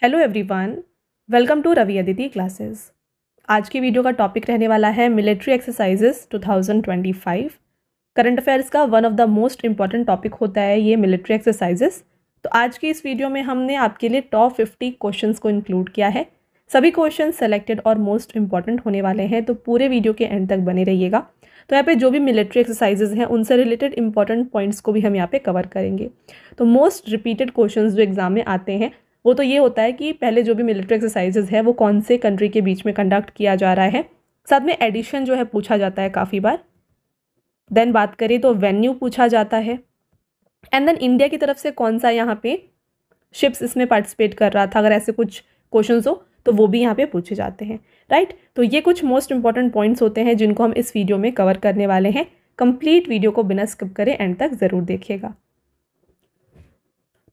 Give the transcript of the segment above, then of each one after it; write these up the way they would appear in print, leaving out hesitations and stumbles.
Hello everyone, welcome to Ravi Aditi classes. आज की video का टॉपिक रहने वाला है मिलिट्री एक्सरसाइजेस 2025। करंट अफेयर्स का one of the most important topic होता है ये मिलिट्री एक्सरसाइजेस। तो आज की इस वीडियो में हमने आपके लिए टॉप 50 क्वेश्चंस को इंक्लूड किया है। सभी क्वेश्चन सेलेक्टेड और मोस्ट इंपॉर्टेंट होने वाले हैं, तो पूरे वीडियो के एंड तक बने रहिएगा। तो यहाँ पे जो भी मिलिट्री एक्सरसाइजेज हैं उनसे रिलेटेड इंपॉर्टेंट पॉइंट्स को भी हम यहाँ पे कवर करेंगे। तो मोस्ट रिपीटेड क्वेश्चंस जो एग्जाम में आते हैं वो तो ये होता है कि पहले जो भी मिलिट्री एक्सरसाइजेज है वो कौन से कंट्री के बीच में कंडक्ट किया जा रहा है, साथ में एडिशन जो है पूछा जाता है काफ़ी बार। देन बात करें तो वेन्यू पूछा जाता है, एंड देन इंडिया की तरफ से कौन सा यहाँ पे शिप्स इसमें पार्टिसिपेट कर रहा था, अगर ऐसे कुछ क्वेश्चंस हो तो वो भी यहाँ पे पूछे जाते हैं, राइट। तो ये कुछ मोस्ट इंपॉर्टेंट पॉइंट्स होते हैं जिनको हम इस वीडियो में कवर करने वाले हैं। कंप्लीट वीडियो को बिना स्किप करे एंड तक ज़रूर देखिएगा।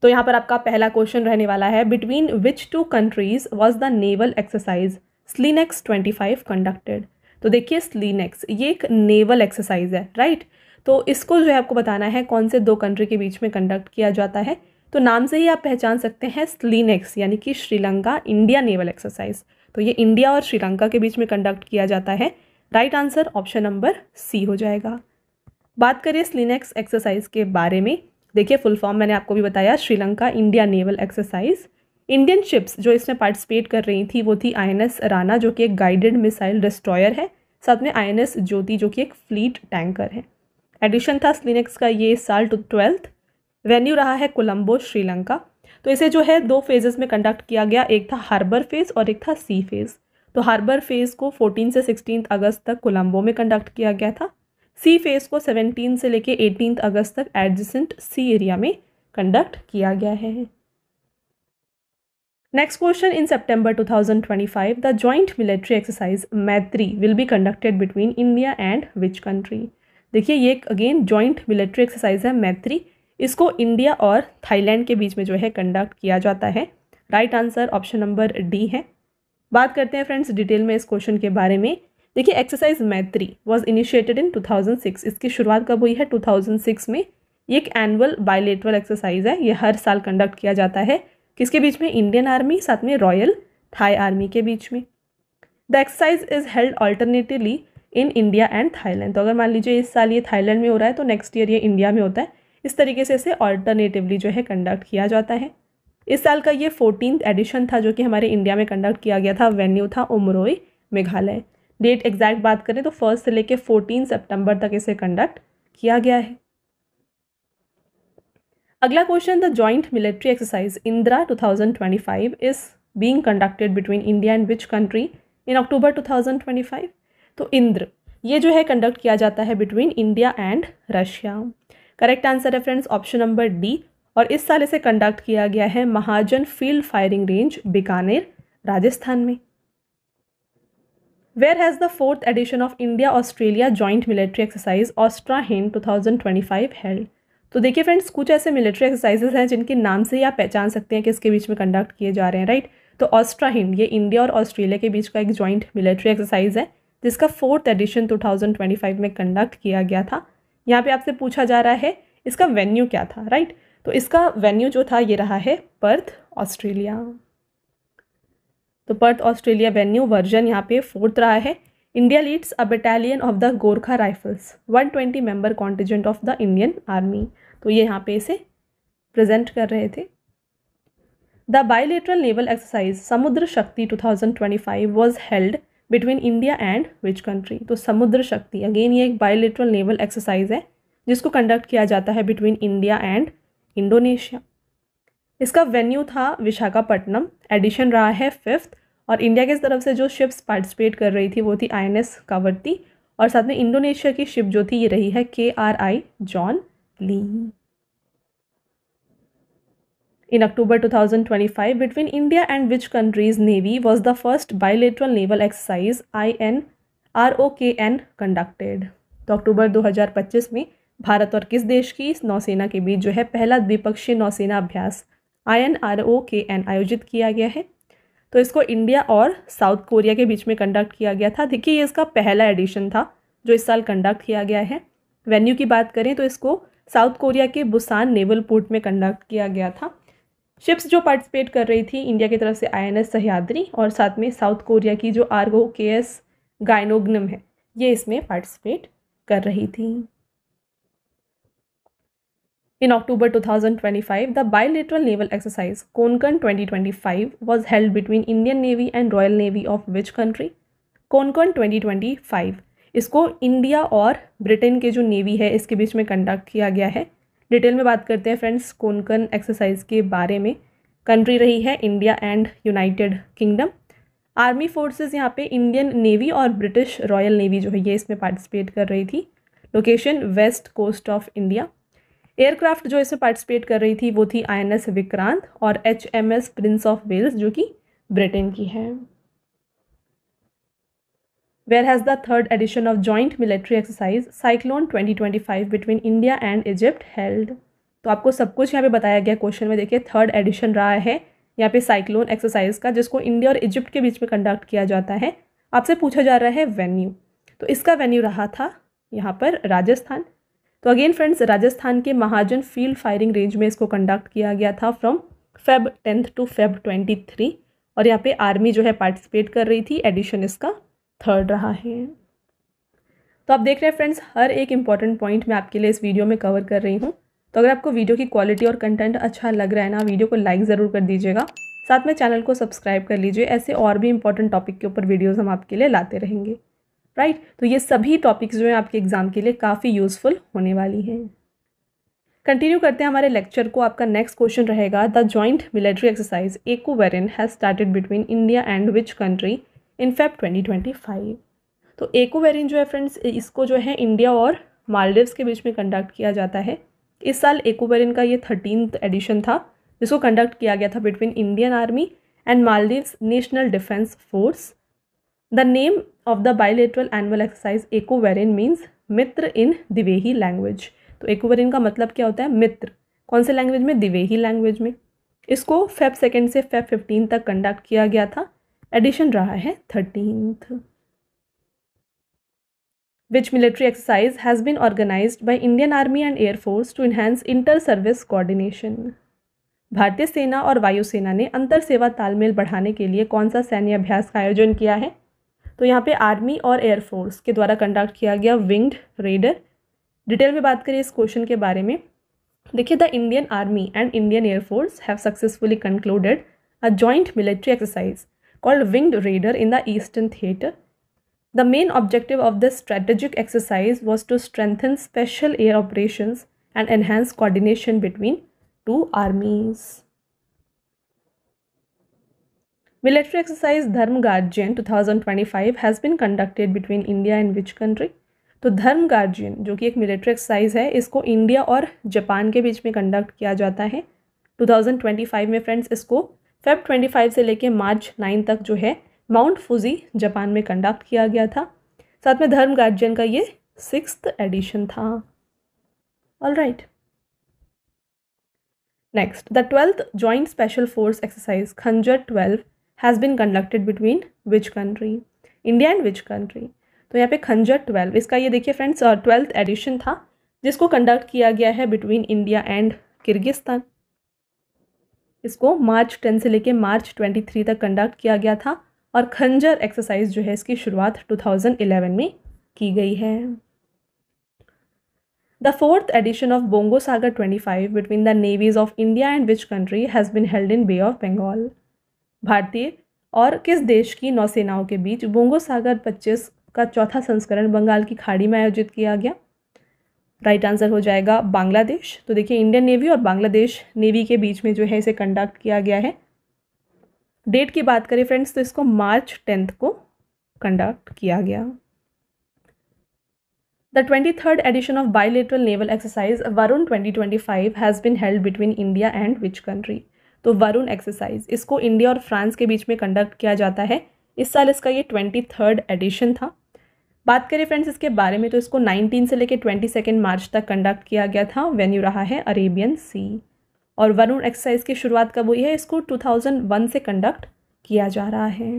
तो यहाँ पर आपका पहला क्वेश्चन रहने वाला है, between which two countries was the naval exercise SLINEX 25 conducted. तो देखिए स्लीनेक्स ये एक नेवल एक्सरसाइज है, राइट। तो इसको जो है आपको बताना है कौन से दो कंट्री के बीच में कंडक्ट किया जाता है। तो नाम से ही आप पहचान सकते हैं स्लीनेक्स यानी कि श्रीलंका इंडिया नेवल एक्सरसाइज। तो ये इंडिया और श्रीलंका के बीच में कंडक्ट किया जाता है। Right answer option number C हो जाएगा। बात करिए स्लीनेक्स एक्सरसाइज के बारे में, देखिए फुल फॉर्म मैंने आपको भी बताया, Sri Lanka India naval exercise. Indian ships जो इसमें पार्टिसिपेट कर रही थी वो थी INS राणा जो कि एक गाइडेड मिसाइल डिस्ट्रॉयर है, साथ में INS ज्योति जो कि एक फ्लीट टैंकर है। एडिशन था स्लीनेक्स का ये साल 12th। वेन्यू रहा है कोलंबो श्रीलंका। तो इसे जो है दो फेजेस में कंडक्ट किया गया, एक था हार्बर फेज और एक था सी फेज। तो हार्बर फेज को 14 से 16 अगस्त तक कोलंबो में कंडक्ट किया गया था। सी फेज को 17 से लेके 18 अगस्त तक एडजेसेंट सी एरिया में कंडक्ट किया गया है। Next question, in September 2025 the joint military exercise Maitree will be conducted between India and which country. देखिए ये अगेन जॉइंट मिलिट्री एक्सरसाइज है मैत्री, इसको इंडिया और थाईलैंड के बीच में जो है कंडक्ट किया जाता है। Right answer option number D है। बात करते हैं फ्रेंड्स डिटेल में इस क्वेश्चन के बारे में। देखिए एक्सरसाइज मैत्री वॉज इनिशिएटेड इन 2006। इसकी शुरुआत कब हुई है? 2006 में। ये एक एनुअल बायलेटरल एक्सरसाइज है, ये हर साल कंडक्ट किया जाता है। किसके बीच में? इंडियन आर्मी साथ में रॉयल थाई आर्मी के बीच में। The exercise is held alternatively in India and Thailand. तो अगर मान लीजिए इस साल ये थाईलैंड में हो रहा है तो नेक्स्ट ईयर ये इंडिया में होता है। इस तरीके से इसे ऑल्टरनेटिवली जो है कंडक्ट किया जाता है। इस साल का ये 14th एडिशन था जो कि हमारे इंडिया में कंडक्ट किया गया था। वेन्यू था उमरोई मेघालय। डेट एग्जैक्ट बात करें तो 1 से लेकर 14 सितंबर तक इसे कंडक्ट किया गया है। अगला question, the joint military exercise Indra 2025 is being conducted between India and which country in October 2025। तो इंद्र ये जो है कंडक्ट किया जाता है between India and Russia. Correct answer है फ्रेंड्स ऑप्शन नंबर डी, और इस साल इसे कंडक्ट किया गया है Mahajan field firing range Bikaner Rajasthan में। Where has the 4th edition of India Australia Joint Military Exercise OSTRA-HIND 2025 held? तो देखिए फ्रेंड्स कुछ ऐसे मिलिट्री एक्सरसाइजेज हैं जिनके नाम से ही आप पहचान सकते हैं कि इसके बीच में कंडक्ट किए जा रहे हैं, राइट। तो ऑस्ट्रा-हिंड ये इंडिया और ऑस्ट्रेलिया के बीच का एक जॉइंट मिलिट्री एक्सरसाइज है जिसका 4th एडिशन 2025 में कंडक्ट किया गया था। यहाँ पे आपसे पूछा जा रहा है इसका वेन्यू क्या था, राइट। तो इसका वेन्यू जो था ये रहा है पर्थ ऑस्ट्रेलिया। तो पर्थ ऑस्ट्रेलिया वेन्यू वर्जन यहाँ पे 4th रहा है। India leads a battalion of the Gorkha rifles 120 member contingent of the Indian army. तो ये यहाँ पे इसे प्रेजेंट कर रहे थे। द बायलेटरल नेवल एक्सरसाइज समुद्र शक्ति 2025 was held between India and which country. तो समुद्र शक्ति अगेन ये एक बायलेटरल नेवल एक्सरसाइज है जिसको कंडक्ट किया जाता है बिटवीन इंडिया एंड इंडोनेशिया। इसका वेन्यू था विशाखापट्टनम। एडिशन रहा है 5th, और इंडिया की तरफ से जो शिप्स पार्टिसिपेट कर रही थी वो थी INS कावरती, और साथ में इंडोनेशिया की शिप जो थी ये रही है KRI John Lee. In October 2025 between India and which countries navy was the first bilateral naval exercise INROKN conducted. तो अक्टूबर 2025 में भारत और किस देश की नौसेना के बीच जो है पहला द्विपक्षीय नौसेना अभ्यास INROKN आयोजित किया गया है। तो इसको इंडिया और साउथ कोरिया के बीच में कंडक्ट किया गया था। देखिए ये इसका पहला एडिशन था जो इस साल कंडक्ट किया गया है। वेन्यू की बात करें तो इसको साउथ कोरिया के बुसान नेवल पोर्ट में कंडक्ट किया गया था। शिप्स जो पार्टिसिपेट कर रही थी इंडिया की तरफ से INS सह्याद्री और साथ में साउथ कोरिया की जो ROKS गायनोग्नम है ये इसमें पार्टिसिपेट कर रही थी। In October 2025, the bilateral naval exercise Konkan 2025 was held between Indian Navy and Royal Navy of which country? Konkan 2025 इसको इंडिया और ब्रिटेन के जो नेवी है इसके बीच में कंडक्ट किया गया है। डिटेल में बात करते हैं फ्रेंड्स कोनकन एक्सरसाइज के बारे में। कंट्री रही है India and United Kingdom. Army forces यहाँ पे इंडियन नेवी और ब्रिटिश रॉयल नेवी जो है ये इसमें पार्टिसिपेट कर रही थी। Location west coast of India. Aircraft जो इसमें पार्टिसिपेट कर रही थी वो थी INS विक्रांत और HMS प्रिंस ऑफ वेल्स जो कि ब्रिटेन की है। Where has the third edition of joint military exercise Cyclone 2025 between India and Egypt held? तो आपको सब कुछ यहाँ पे बताया गया क्वेश्चन में। देखिए थर्ड एडिशन रहा है यहाँ पे साइक्लोन एक्सरसाइज का जिसको इंडिया और इजिप्ट के बीच में कंडक्ट किया जाता है। आपसे पूछा जा रहा है वेन्यू, तो इसका वेन्यू रहा था यहाँ पर राजस्थान। तो अगेन फ्रेंड्स राजस्थान के महाजन फील्ड फायरिंग रेंज में इसको कंडक्ट किया गया था फ्रॉम Feb 10 टू Feb 23 और यहाँ पे आर्मी जो है पार्टिसिपेट कर रही थी। एडिशन इसका थर्ड रहा है। तो आप देख रहे हैं फ्रेंड्स हर एक इंपॉर्टेंट पॉइंट मैं आपके लिए इस वीडियो में कवर कर रही हूँ। तो अगर आपको वीडियो की क्वालिटी और कंटेंट अच्छा लग रहा है ना, वीडियो को लाइक ज़रूर कर दीजिएगा, साथ में चैनल को सब्सक्राइब कर लीजिए। ऐसे और भी इंपॉर्टेंट टॉपिक के ऊपर वीडियोज़ हम आपके लिए लाते रहेंगे, राइट। तो ये सभी टॉपिक्स जो हैं आपके एग्जाम के लिए काफ़ी यूज़फुल होने वाली हैं। कंटिन्यू करते हैं हमारे लेक्चर को। आपका नेक्स्ट क्वेश्चन रहेगा the joint military exercise ECOWARIN has started between India and which country in Feb 2025? तो ECOWARIN जो है फ्रेंड्स इसको जो है इंडिया और मालदीव्स के बीच में कंडक्ट किया जाता है। इस साल ECOWARIN का ये 13th एडिशन था जिसको कंडक्ट किया गया था between Indian army and Maldives national defence force. The name of the bilateral annual exercise ECOWARIN means Mitra in Dhivehi language. तो ECOWARIN का मतलब क्या होता है? मित्र। कौन से लैंग्वेज में? दिवेही लैंग्वेज में। इसको Feb 2 से Feb 15 तक कंडक्ट किया गया था। एडिशन रहा है 13th। Which military exercise has been organized by Indian Army and Air Force to enhance inter-service coordination? भारतीय सेना और वायुसेना ने अंतर सेवा तालमेल बढ़ाने के लिए कौन सा सैन्य अभ्यास का आयोजन किया है? तो यहाँ पे आर्मी और एयरफोर्स के द्वारा कंडक्ट किया गया विंग्ड रेडर। डिटेल में बात करें इस क्वेश्चन के बारे में। देखिए the Indian army and Indian air force have successfully concluded a joint military exercise called Winged Raider in the Eastern Theater. The main objective of this strategic exercise was to strengthen special air operations and enhance coordination between two armies. Military exercise Dharm Guardian 2025 has been conducted between India and which country? तो धर्म guardian जो कि एक military exercise है इसको India और Japan के बीच में कंडक्ट किया जाता है 2025 में। फ्रेंड्स इसको Feb 25 से लेके March 9 तक जो है माउंट फुजी जापान में कंडक्ट किया गया था। साथ में धर्म गार्जियन का ये 6th एडिशन था। All right, next the 12th joint special force exercise खंजर 12 has been conducted between which country? India and which country? तो यहाँ पे खंजर 12 इसका ये देखिए फ्रेंड्स 12th एडिशन था जिसको कंडक्ट किया गया है बिटवीन इंडिया एंड किर्गिस्तान। इसको March 10 से लेके March 23 तक कंडक्ट किया गया था और खंजर एक्सरसाइज जो है इसकी शुरुआत 2011 में की गई है। The 4th edition of Bongo Sagar 25 between the navies of India and which country has been held in bay of Bengal? भारतीय और किस देश की नौसेनाओं के बीच बोंगो सागर 25 का चौथा संस्करण बंगाल की खाड़ी में आयोजित किया गया? राइट आंसर हो जाएगा बांग्लादेश। तो देखिए इंडियन नेवी और बांग्लादेश नेवी के बीच में जो है इसे कंडक्ट किया गया है। डेट की बात करें फ्रेंड्स तो इसको March 10 को कंडक्ट किया गया। The 23rd edition of bilateral naval exercise Varun 2025 has been held between India and which country? तो वरुण एक्सरसाइज इसको इंडिया और फ्रांस के बीच में कंडक्ट किया जाता है। इस साल इसका ये 23rd एडिशन था। बात करें फ्रेंड्स इसके बारे में तो इसको 19 से लेकर 22 मार्च तक कंडक्ट किया गया था। वेन्यू रहा है अरेबियन सी। और वरुण एक्सरसाइज की शुरुआत कब हुई है? इसको 2001 से कंडक्ट किया जा रहा है।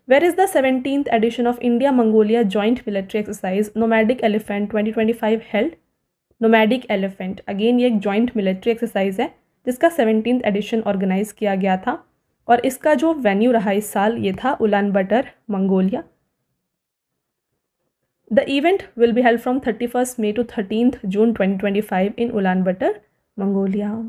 Where is the 17th edition of India Mongolia joint military exercise nomadic elephant 2025 held? Nomadic elephant again ये एक जॉइंट मिलिट्री एक्सरसाइज है जिसका 17th एडिशन ऑर्गेनाइज किया गया था और इसका जो वेन्यू रहा इस साल ये था Ulan butter, Mongolia. The event will be held from 31st May to 13th June 2025 in Ulaanbaatar, Mongolia.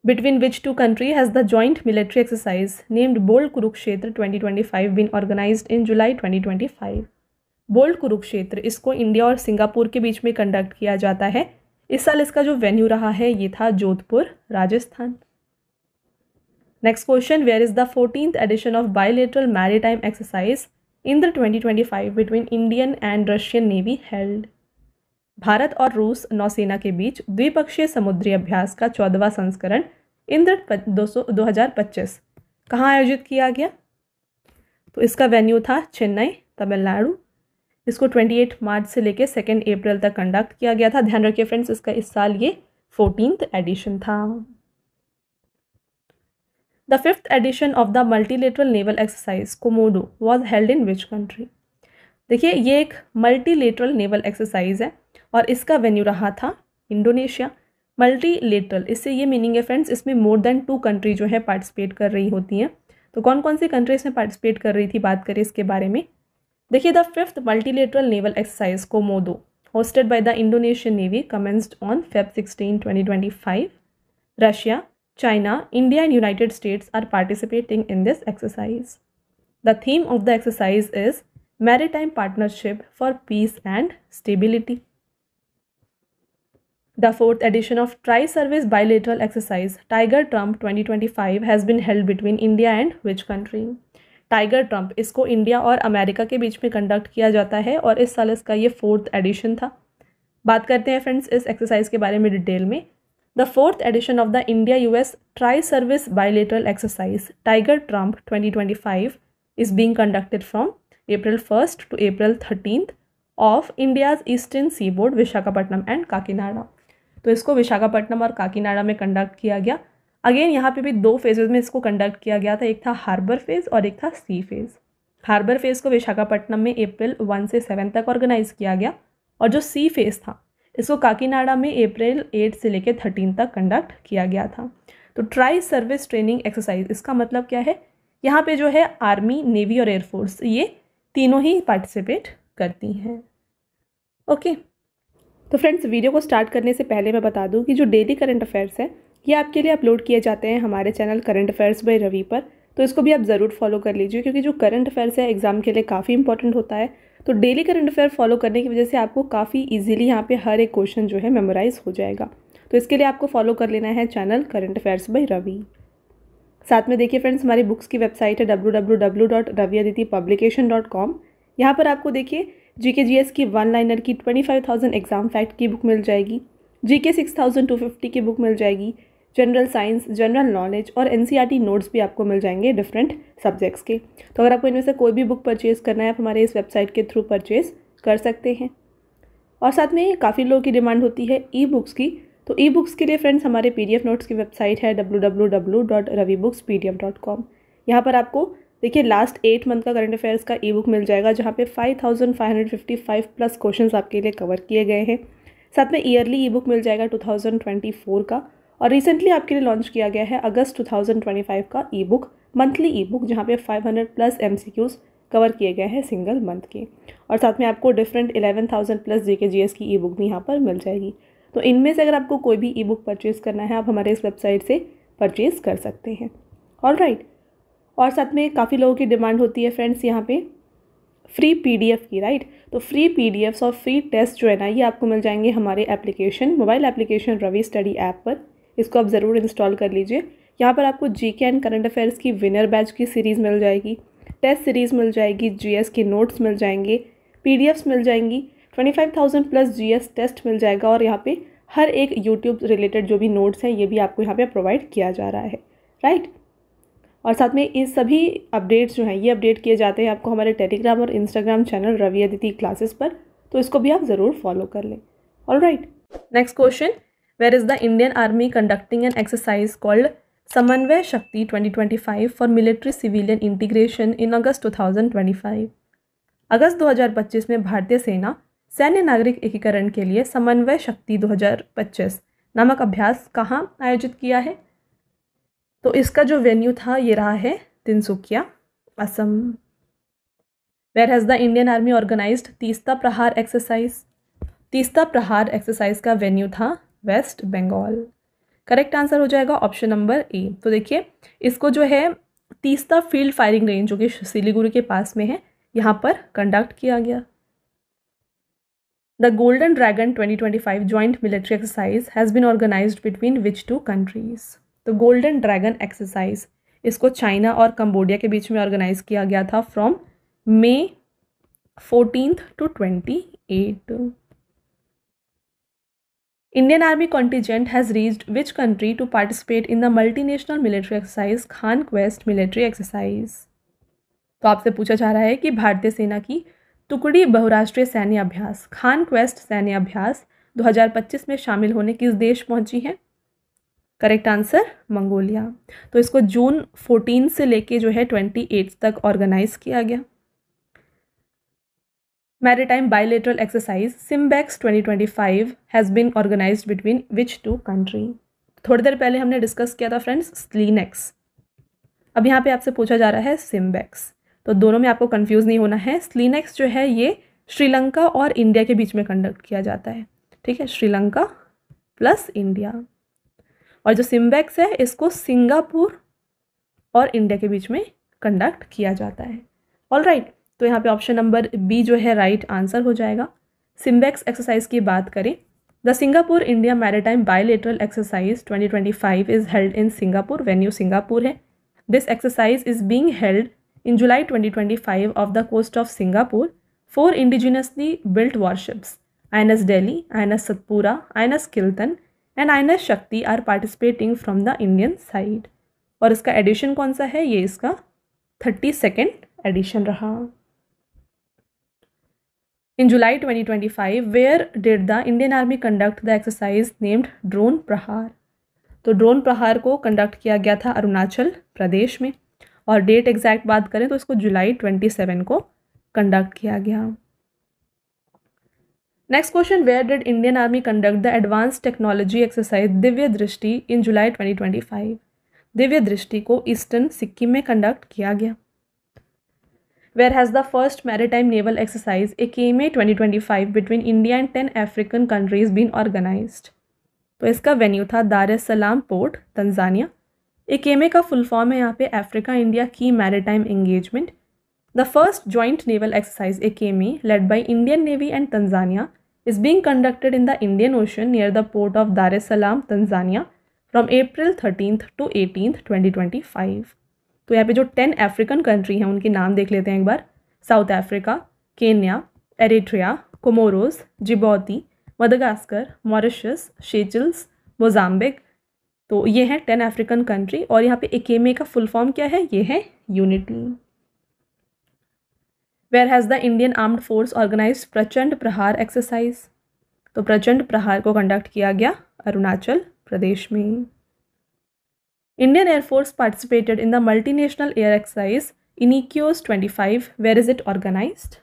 Between which two countries has the joint military exercise named Bold Kurukshetra 2025 been organized in July 2025? Bold Kurukshetra इसको India और Singapore के बीच में conduct किया जाता है। इस साल इसका जो वेन्यू रहा है ये था Jodhpur, Rajasthan. Next question, where is the 14th edition of bilateral maritime exercise Indra 2025 between Indian and Russian navy held? Bharat और रूस नौसेना के बीच द्विपक्षीय समुद्री अभ्यास का 14वां संस्करण इंद्र 2025 कहाँ आयोजित किया गया? तो इसका वेन्यू था चेन्नई, तमिलनाडु। इसको 28 मार्च से लेकर 2 अप्रैल तक कंडक्ट किया गया था। ध्यान रखिए फ्रेंड्स, इसका इस साल ये 14th एडिशन था। The 5th edition of the multilateral naval exercise Komodo was held in which country? देखिए ये एक मल्टीलेटरल नेवल एक्सरसाइज है और इसका वेन्यू रहा था इंडोनेशिया। मल्टीलेटरल, इससे ये मीनिंग है फ्रेंड्स, इसमें मोर देन 2 कंट्री जो है पार्टिसिपेट कर रही होती हैं। तो कौन कौन सी कंट्री इसमें पार्टिसिपेट कर रही थी, बात करें इसके बारे में। देखिए the 5th multilateral naval exercise Komodo hosted by the Indonesian Navy commenced on Feb 16, 2025. Russia, China, India and United States are participating in this exercise. The theme of the exercise is Maritime Partnership for Peace and Stability. The 4th edition of Tri-Service Bilateral Exercise Tiger Trump 2025 has been held between India and which country? Tiger Trump इसको India और America के बीच में conduct किया जाता है और इस साल इसका ये 4th एडिशन था। बात करते हैं फ्रेंड्स इस एक्सरसाइज के बारे में डिटेल में। The 4th edition of the India US tri service bilateral exercise tiger Triumph 2025 is being conducted from April 1st to April 13th off India's eastern seaboard Visakhapatnam and Kakinada. तो इसको विशाखापट्टनम और काकीनाडा में कंडक्ट किया गया। अगेन यहाँ पे भी 2 फेजेज़ में इसको कंडक्ट किया गया था, एक था हार्बर फेज़ और एक था सी फेज़। हार्बर फेज़ को विशाखापट्टनम में April 1 से 7 तक ऑर्गेनाइज किया गया और जो सी फेज़ था इसको काकीनाडा में April 8 से लेकर 13 तक कंडक्ट किया गया था। तो ट्राई सर्विस ट्रेनिंग एक्सरसाइज इसका मतलब क्या है, यहाँ पे जो है आर्मी, नेवी और एयरफोर्स ये तीनों ही पार्टिसिपेट करती हैं। ओके, तो फ्रेंड्स वीडियो को स्टार्ट करने से पहले मैं बता दूं कि जो डेली करंट अफेयर्स है ये आपके लिए अपलोड किए जाते हैं हमारे channel current affairs by Ravi पर। तो इसको भी आप ज़रूर फॉलो कर लीजिए क्योंकि जो करंट अफेयर्स है एग्जाम के लिए काफ़ी इंपॉर्टेंट होता है। तो डेली करंट अफेयर फॉलो करने की वजह से आपको काफ़ी ईजिली यहाँ पे हर एक क्वेश्चन जो है मेमोराइज हो जाएगा। तो इसके लिए आपको फॉलो कर लेना है channel current affairs by Ravi. साथ में देखिए फ्रेंड्स, हमारी बुक्स की वेबसाइट है www.raviaditipublication.com। यहाँ पर आपको देखिए जीके जीएस की 1 लाइनर की 25,000 एग्जाम फैक्ट की बुक मिल जाएगी, जीके 6,250 की बुक मिल जाएगी, जनरल साइंस, जनरल नॉलेज और एनसीईआरटी नोट्स भी आपको मिल जाएंगे डिफरेंट सब्जेक्ट्स के। तो अगर आपको इनमें से कोई भी बुक परचेज़ करना है आप हमारे इस वेबसाइट के थ्रू परचेज़ कर सकते हैं। और साथ में काफ़ी लोगों की डिमांड होती है ई बुक्स की। तो ई बुक्स के लिए फ्रेंड्स हमारे PDF नोट्स की वेबसाइट है www.ravibooks.pdf.com। यहाँ पर आपको देखिए लास्ट 8 मंथ का करंट अफेयर्स का ई बुक मिल जाएगा जहाँ पे 5,555 प्लस क्वेश्चंस आपके लिए कवर किए गए हैं। साथ में ईयरली ई बुक मिल जाएगा 2024 का और रिसेंटली आपके लिए लॉन्च किया गया है अगस्त 2025 का ई बुक, मंथली ई बुक, जहाँ पे 500 प्लस MCQs कवर किए गए हैं सिंगल मंथ के। और साथ में आपको डिफरेंट 11,000 प्लस जीके जीएस की ई बुक भी यहाँ पर मिल जाएगी। तो इनमें से अगर आपको कोई भी ई बुक परचेज़ करना है आप हमारे इस वेबसाइट से परचेज़ कर सकते हैं। ऑलराइट, और साथ में काफ़ी लोगों की डिमांड होती है फ्रेंड्स यहाँ पे फ्री PDF की, राइट। तो फ्री PDFs और फ्री टेस्ट जो है ना ये आपको मिल जाएंगे हमारे application, mobile application Ravi study app पर। इसको आप ज़रूर इंस्टॉल कर लीजिए। यहाँ पर आपको जीके एंड करंट अफेयर्स की विनर बैच की सीरीज़ मिल जाएगी, टेस्ट सीरीज़ मिल जाएगी, GS के नोट्स मिल जाएंगे, PDFs मिल जाएंगी, 25,000 प्लस GS टेस्ट मिल जाएगा और यहाँ पे हर एक यूट्यूब रिलेटेड जो भी नोट्स हैं ये भी आपको यहाँ पे प्रोवाइड किया जा रहा है, राइट। और साथ में ये सभी अपडेट्स जो हैं ये अपडेट किए जाते हैं आपको हमारे टेलीग्राम और Instagram channel Ravi Aditi classes पर। तो इसको भी आप ज़रूर फॉलो कर लें। Alright, next question, where is the Indian army conducting an exercise called Samanvay Shakti 2025 for military civilian integration in August 2025? अगस्त 2025 में भारतीय सेना सैन्य नागरिक एकीकरण के लिए समन्वय शक्ति 2025 नामक अभ्यास कहाँ आयोजित किया है? तो इसका जो वेन्यू था ये रहा है Tinsukia, Assam. Where has the Indian army organized Teesta Prahar exercise? Teesta Prahar exercise का वेन्यू था वेस्ट बंगाल। करेक्ट आंसर हो जाएगा ऑप्शन नंबर ए। तो देखिए इसको जो है तीस्ता फील्ड फायरिंग रेंज जो कि सिलीगुड़ी के पास में है, यहाँ पर कंडक्ट किया गया। The golden dragon 2025 joint military exercise has been organised between which two countries? तो गोल्डन ड्रैगन एक्सरसाइज इसको चाइना और कंबोडिया के बीच में ऑर्गेनाइज किया गया था from May 14th to 28. Indian Army contingent has reached which country to participate in the multinational military exercise Conquest military exercise? तो आपसे पूछा जा रहा है कि भारतीय सेना की टुकड़ी बहुराष्ट्रीय सैन्य अभ्यास कॉन्क्वेस्ट सैन्य अभ्यास 2025 में शामिल होने किस देश पहुंची है? Correct answer Mongolia. तो इसको जून 14 से लेके जो है 28 तक ऑर्गेनाइज किया गया। Maritime bilateral exercise Simbex 2025 has been organized between which two country? थोड़ी देर पहले हमने डिस्कस किया था फ्रेंड्स स्लीनेक्स, अब यहाँ पे आपसे पूछा जा रहा है सिम्बेक्स। तो दोनों में आपको कंफ्यूज नहीं होना है। स्लीनेक्स जो है ये श्रीलंका और इंडिया के बीच में कंडक्ट किया जाता है, ठीक है, श्रीलंका प्लस इंडिया। और जो सिम्बेक्स है इसको सिंगापुर और इंडिया के बीच में कंडक्ट किया जाता है। ऑलराइट, तो यहाँ पे ऑप्शन नंबर बी जो है राइट आंसर हो जाएगा। सिम्बेक्स एक्सरसाइज की बात करें, the Singapore India maritime bilateral exercise 2025 is held in Singapore, venue Singapore है। This exercise is being held in July 2025 off the coast of Singapore. 4 indigenously built warships INS Delhi, INS Satpura, INS Kiltan and INS Shakti are participating from the Indian side. और इसका addition कौन सा है? ये इसका 32nd addition रहा। In July 2025, where did the Indian Army conduct the exercise named drone प्रहार? तो ड्रोन प्रहार को कंडक्ट किया गया था अरुणाचल प्रदेश में, और डेट एग्जैक्ट बात करें तो इसको जुलाई 27 को कंडक्ट किया गया। Next question, where did Indian army conduct the advance technology exercise Divya Drishti in July 2025? Divya दृष्टि को ईस्टर्न सिक्किम में कंडक्ट किया गया। Where has the first maritime naval exercise AKMA 2025 between India and 10 African countries been organized? तो इसका venue था दार S सलाम पोर्ट, तंजानिया। AKMA का फुल फॉर्म है यहाँ पे अफ्रीका इंडिया की maritime engagement. The first joint naval exercise AKMA led by Indian Navy and Tanzania is being conducted in the Indian Ocean near the port of Dar es Salaam, Tanzania from April 13th to 18th, 2025. तो यहाँ पे जो 10 African country हैं उनके नाम देख लेते हैं एक बार। South Africa, Kenya, Eritrea, Comoros, Djibouti, Madagascar, Mauritius, Seychelles, Mozambique. तो ये हैं 10 अफ्रीकन कंट्री। और यहाँ पे AKMA का फुल फॉर्म क्या है? ये है unity. Where has the Indian armed force organized Prachand Prahar exercise? तो प्रचंड प्रहार को कंडक्ट किया गया अरुणाचल प्रदेश में। Indian Air Force participated in the multinational air exercise Inikos 25. Where is it organized?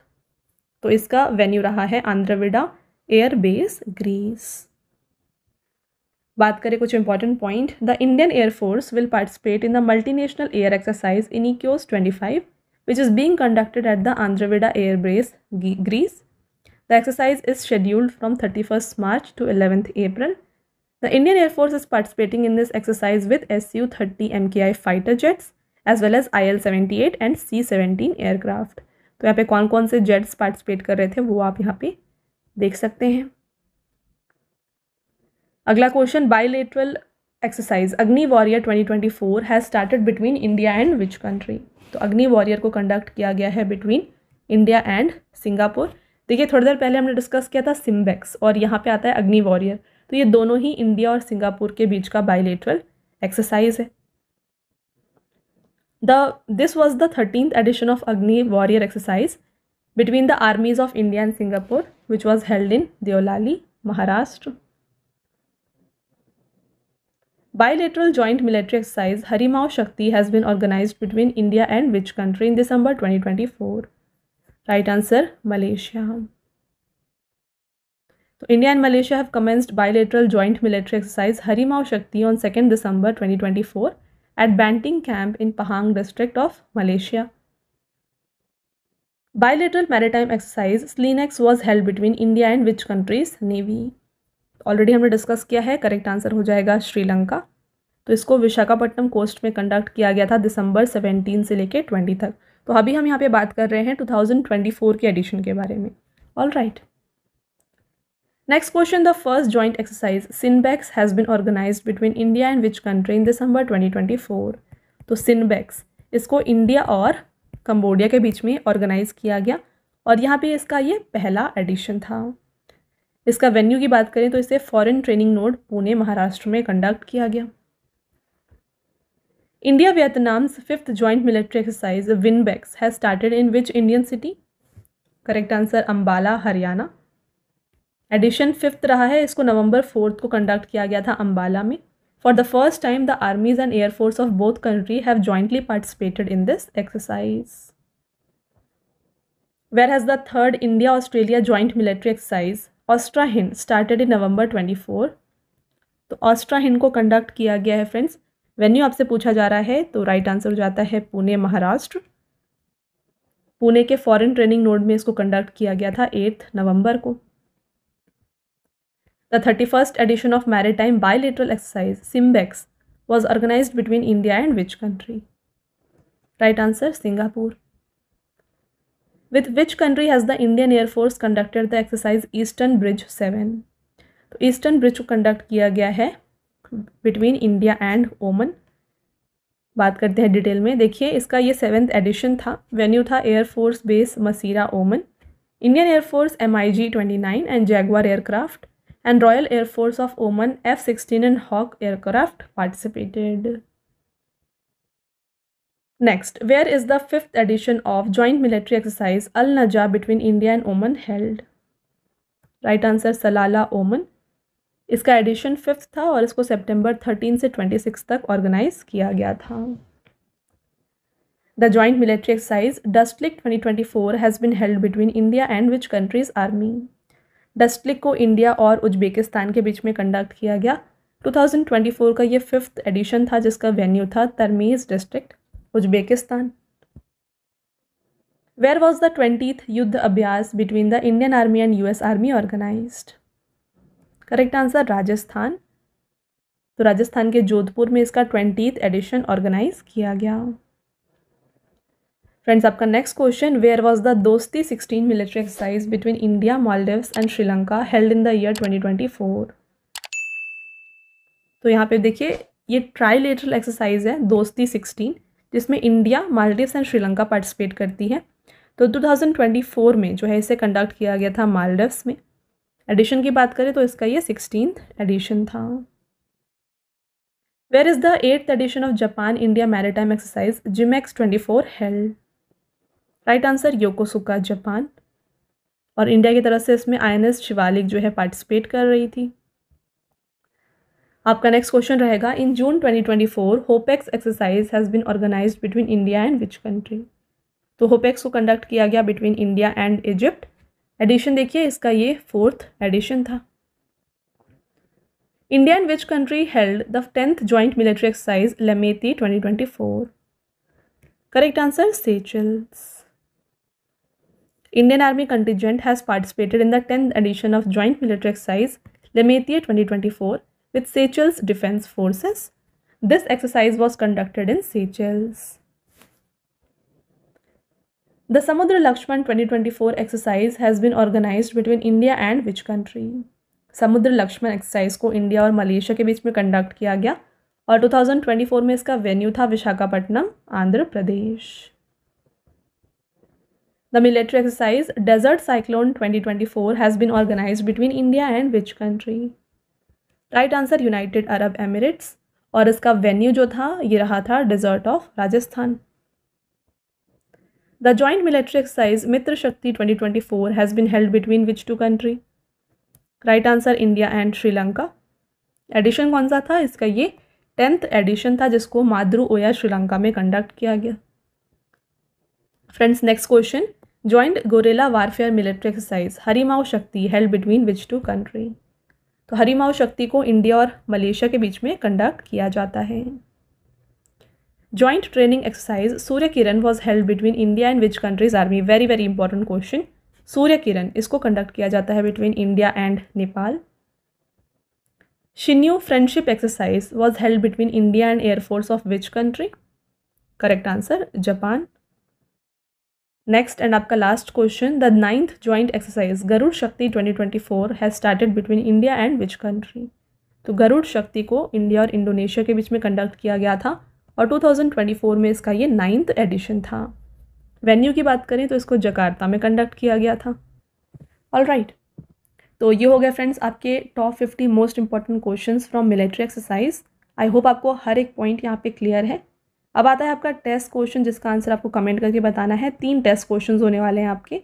तो इसका वेन्यू रहा है आंध्रविडा एयर बेस, ग्रीस। बात करें कुछ important point, the Indian air force will participate in the multinational air exercise Inikos 25 which is being conducted at the Andhra Air Base, Greece. The exercise is scheduled from 31st March to 11th April. The Indian Air Force is participating in this exercise with Su-30 MKI fighter jets as well as IL-78 and C-17 aircraft. तो यहाँ पे कौन कौन से jets participate कर रहे थे वो आप यहाँ पे देख सकते हैं। अगला क्वेश्चन, बायलेटरल एक्सरसाइज अग्नि warrior 2024 has started between India and which country? तो अग्नि वॉरियर को कंडक्ट किया गया है बिटवीन इंडिया एंड सिंगापुर। देखिए थोड़ी देर पहले हमने डिस्कस किया था सिम्बेक्स और यहाँ पे आता है अग्नि वॉरियर, तो ये दोनों ही इंडिया और सिंगापुर के बीच का बायलेटरल एक्सरसाइज है। This was the 13th edition of Agni warrior exercise between the armies of India and Singapore which was held in Deolali, Maharashtra. Bilateral joint military exercise Harimau Shakti has been organized between India and which country in December 2024? Right answer, Malaysia. तो India and Malaysia have commenced bilateral joint military exercise Harimau Shakti on 2 December 2024 at Banting Camp in Pahang district of Malaysia. Bilateral maritime exercise SLENEX was held between India and which country's navy? Already हमने discuss किया है, correct answer हो जाएगा श्रीलंका। तो इसको Visakhapatnam coast में conduct किया गया था दिसंबर 17 से लेकर 20 तक। तो अभी हम यहाँ पे बात कर रहे हैं 2024 के एडिशन के बारे में। All right, next question, the first joint exercise CINBAX has been organised between India and which country in December 2024? तो सिनबेक्स, इसको इंडिया और कंबोडिया के बीच में ऑर्गेनाइज किया गया और यहाँ पे इसका ये पहला एडिशन था। इसका वेन्यू की बात करें तो इसे foreign training node Pune Maharashtra में कंडक्ट किया गया। India Vietnam's 5th joint military exercise VINBAX has started in which Indian city? Correct answer Ambala, Haryana. Edition 5th रहा है, इसको नवंबर 4 को कंडक्ट किया गया था अंबाला में। For the first time the armies and air force of both country have jointly participated in this exercise. Where has the third India Australia joint military exercise AustraHind started in November 24? तो ऑस्ट्राहिन को conduct किया गया है friends. Venue आपसे पूछा जा रहा है तो राइट आंसर हो जाता है पुणे, महाराष्ट्र। पुणे के फॉरेन ट्रेनिंग नोड में इसको कंडक्ट किया गया था 8 नवंबर को। The 31st edition of maritime bilateral exercise SIMBEX was organized between India and which country? Right answer Singapore. With which country has the Indian Air Force conducted the exercise Eastern Bridge 7? तो eastern bridge को conduct किया गया है between India and ओमन। बात करते हैं detail में। देखिए, इसका ये 7th एडिशन था। वेन्यू था air force base Masirah, Oman. Indian air force MiG-29 and Jaguar aircraft and royal air force of Oman F-16 and Hawk aircraft participated. Next, where is the 5th edition of joint military exercise Al-Najah between India and Oman held? Right answer Salalah, Oman. इसका addition 5th था और इसको सितंबर 13 से 26 तक organise किया गया था। The joint military exercise Dustlik 2024 has been held between India and which country's army? डस्टलिक को इंडिया और उज्बेकिस्तान के बीच में कंडक्ट किया गया। 2024 का ये 5th एडिशन था जिसका वेन्यू था Termez district, Uzbekistan. Where was the 20th Yudh Abhyas between the Indian army and US army organised? Correct answer Rajasthan. तो राजस्थान के जोधपुर में इसका 20th एडिशन ऑर्गेनाइज किया गया। फ्रेंड्स, आपका next question, where was the Dosti 16 military exercise between India, Maldives and Sri Lanka held in the year 2024? तो यहाँ पे देखिए, ये ट्राइलेटरल एक्सरसाइज है दोस्ती 16, जिसमें India, Maldives and Sri Lanka participate करती है। तो 2024 में जो है इसे कंडक्ट किया गया था मालदीव्स में। एडिशन की बात करें तो इसका ये 16th एडिशन था। Where is the 8th edition of Japan India maritime exercise JIMEX 24 held? Right answer Yokosuka, Japan. और इंडिया की तरफ से इसमें INS शिवालिक जो है पार्टिसिपेट कर रही थी। आपका नेक्स्ट क्वेश्चन रहेगा, in June 2024 HOPEX exercise has been organised between India and which country? तो होपेक्स को कंडक्ट किया गया between India and Egypt. Edition देखिए, इसका ये 4th एडिशन था। India and which country held the 10th joint military exercise Lamitiye 2024? Correct answer Seychelles. Indian Army contingent has participated in the 10th edition of joint military exercise Lemaitre 2024 with Seychelles Defense Forces. This exercise was conducted in Seychelles. The Samudra Lakshman 2024 exercise has been organized between India and which country? समुद्र Lakshman exercise को India और Malaysia के बीच में conduct किया गया और 2024 में इसका वेन्यू था Visakhapatnam, Andhra Pradesh. The military exercise Desert Cyclone 2024 has been organized between India and which country? Right answer United Arab Emirates। और इसका वेन्यू जो था ये रहा था desert of Rajasthan. The joint military exercise Mitra Shakti 2024 has been held between which two country? Right answer India and Sri Lanka। Edition कौन सा था? इसका ये 10th एडिशन था जिसको माद्रू ओया श्रीलंका में कंडक्ट किया गया। Friends, next question, joint guerrilla warfare military exercise Harimau Shakti held between which two country. तो हरिमाऊ शक्ति को इंडिया और मलेशिया के बीच में कंडक्ट किया जाता है। Joint training exercise Surya Kiran was held between India and which countries army. Very very important question. Surya Kiran इसको कंडक्ट किया जाता है between India and Nepal. Shinyuu friendship exercise was held between India and air force of which country. Correct answer Japan. Next and आपका last question, the 9th joint exercise Garud Shakti 2024 has started between India and which country. तो गरुड़ शक्ति को India और Indonesia के बीच में conduct किया गया था और 2024 में इसका ये 9th एडिशन था। वेन्यू की बात करें तो इसको जकार्ता में कंडक्ट किया गया था। ऑलराइट, तो ये हो गया फ्रेंड्स आपके top 50 most important questions from military exercise. I hope आपको हर एक पॉइंट यहाँ पे क्लियर है। अब आता है आपका टेस्ट क्वेश्चन जिसका आंसर आपको कमेंट करके बताना है। 3 टेस्ट क्वेश्चंस होने वाले हैं आपके।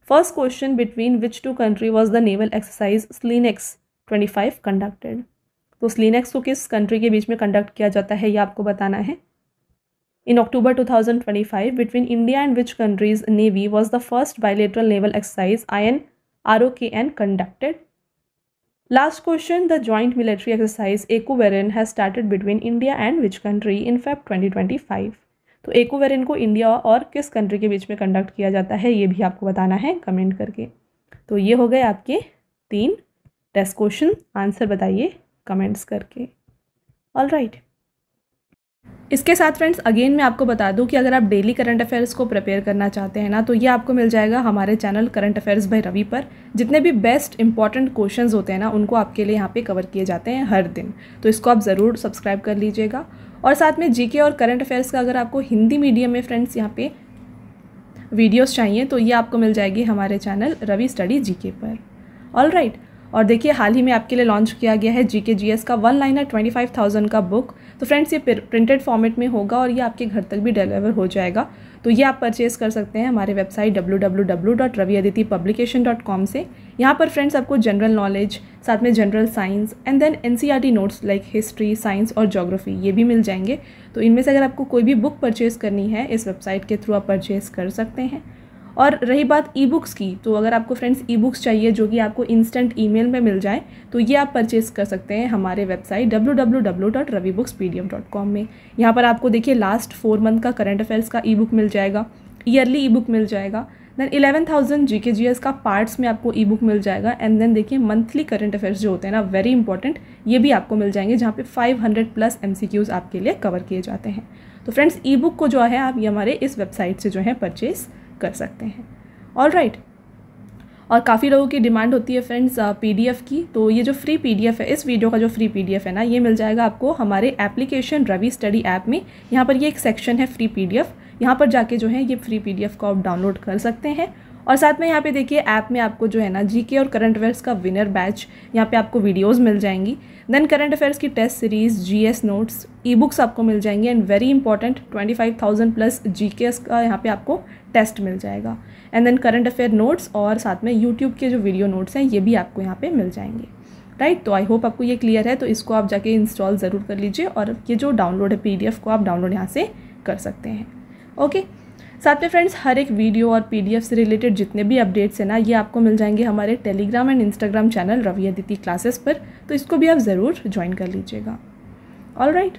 First question, between which two country was the naval exercise SLINEX 25 conducted. तो स्लीनेक्स को किस कंट्री के बीच में कंडक्ट किया जाता है ये आपको बताना है। इन October 2025 between India and which countries navy was the first bilateral naval exercise INROKN conducted. Last question, the joint military exercise ECOVARIN has started between India and which country in Feb 2025। तो ECOVARIN को India और किस country के बीच में conduct किया जाता है ये भी आपको बताना है कमेंट करके। तो ये हो गए आपके 3 टेस्ट क्वेश्चन, आंसर बताइए कमेंट्स करके। ऑलराइट, इसके साथ फ्रेंड्स अगेन मैं आपको बता दूं कि अगर आप डेली करंट अफेयर्स को प्रिपेयर करना चाहते हैं ना तो ये आपको मिल जाएगा हमारे channel current affairs by Ravi पर। जितने भी बेस्ट इंपॉर्टेंट क्वेश्चंस होते हैं ना उनको आपके लिए यहाँ पे कवर किए जाते हैं हर दिन। तो इसको आप ज़रूर सब्सक्राइब कर लीजिएगा। और साथ में जीके और करंट अफेयर्स का अगर आपको हिंदी मीडियम में फ्रेंड्स यहाँ पे वीडियोज़ चाहिए तो ये आपको मिल जाएगी हमारे चैनल रवि स्टडी जीके पर। ऑलराइट, और देखिए हाल ही में आपके लिए लॉन्च किया गया है जीके जीएस का 1 लाइनर 25,000 का बुक। तो फ्रेंड्स ये प्रिंटेड फॉर्मेट में होगा और ये आपके घर तक भी डिलीवर हो जाएगा। तो ये आप परचेज़ कर सकते हैं हमारे वेबसाइट www.raviaditipublication.com से। यहाँ पर फ्रेंड्स आपको जनरल नॉलेज, साथ में general science and then NCERT notes like history, science और ज्योग्राफी ये भी मिल जाएंगे। तो इनमें से अगर आपको कोई भी बुक परचेज़ करनी है इस वेबसाइट के थ्रू आप परचेज़ कर सकते हैं। और रही बात ई बुक्स की, तो अगर आपको फ्रेंड्स ई बुक्स चाहिए जो कि आपको इंस्टेंट ईमेल में मिल जाए तो ये आप परचेज़ कर सकते हैं हमारे वेबसाइट www.ravibooks.pdf.com में। यहाँ पर आपको देखिए लास्ट 4 मंथ का करंट अफेयर्स का ई बुक मिल जाएगा, ईयरली ई बुक मिल जाएगा, देन 11,000 जीके जीएस का पार्ट्स में आपको ई बुक मिल जाएगा एंड देन देखिए मंथली करंट अफेयर्स जो होते हैं ना वेरी इंपॉर्टेंट ये भी आपको मिल जाएंगे जहाँ पे 500+ MCQs आपके लिए कवर किए जाते हैं। तो फ्रेंड्स ई बुक को जो है आप ये हमारे इस वेबसाइट से जो है परचेज़ कर सकते हैं। ऑलराइट, और काफ़ी लोगों की डिमांड होती है फ्रेंड्स PDF की। तो ये जो फ्री PDF है, इस वीडियो का जो फ्री PDF है ना ये मिल जाएगा आपको हमारे एप्लीकेशन रवि स्टडी ऐप में। यहाँ पर ये एक सेक्शन है फ्री PDF, यहाँ पर जाके जो है ये फ्री PDF को आप डाउनलोड कर सकते हैं। और साथ में यहाँ पे देखिए ऐप में आपको जो है ना जीके और करंट अफेयर्स का विनर बैच, यहाँ पे आपको वीडियोस मिल जाएंगी, देन करंट अफेयर्स की test series, GS notes, e books आपको मिल जाएंगी एंड वेरी इंपॉर्टेंट 25,000+ GKs का यहाँ पे आपको टेस्ट मिल जाएगा and then current affair notes और साथ में यूट्यूब के जो वीडियो नोट्स हैं ये भी आपको यहाँ पे मिल जाएंगे। राइट, तो आई होप आपको ये क्लियर है। तो इसको आप जाके इंस्टॉल ज़रूर कर लीजिए और ये जो डाउनलोड है PDF को आप डाउनलोड यहाँ से कर सकते हैं। ओके, साथ में फ्रेंड्स हर एक वीडियो और PDF से रिलेटेड जितने भी अपडेट्स हैं ना ये आपको मिल जाएंगे हमारे Telegram and Instagram channel Ravi Aditi classes पर। तो इसको भी आप ज़रूर ज्वाइन कर लीजिएगा। ऑलराइट,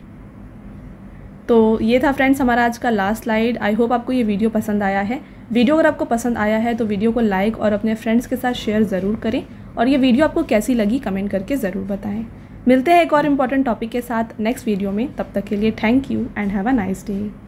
तो ये था फ्रेंड्स हमारा आज का लास्ट स्लाइड। आई होप आपको ये वीडियो पसंद आया है। वीडियो अगर आपको पसंद आया है तो वीडियो को लाइक और अपने फ्रेंड्स के साथ शेयर ज़रूर करें और ये वीडियो आपको कैसी लगी कमेंट करके ज़रूर बताएं। मिलते हैं एक और इम्पॉर्टेंट टॉपिक के साथ नेक्स्ट वीडियो में। तब तक के लिए thank you and have a nice day.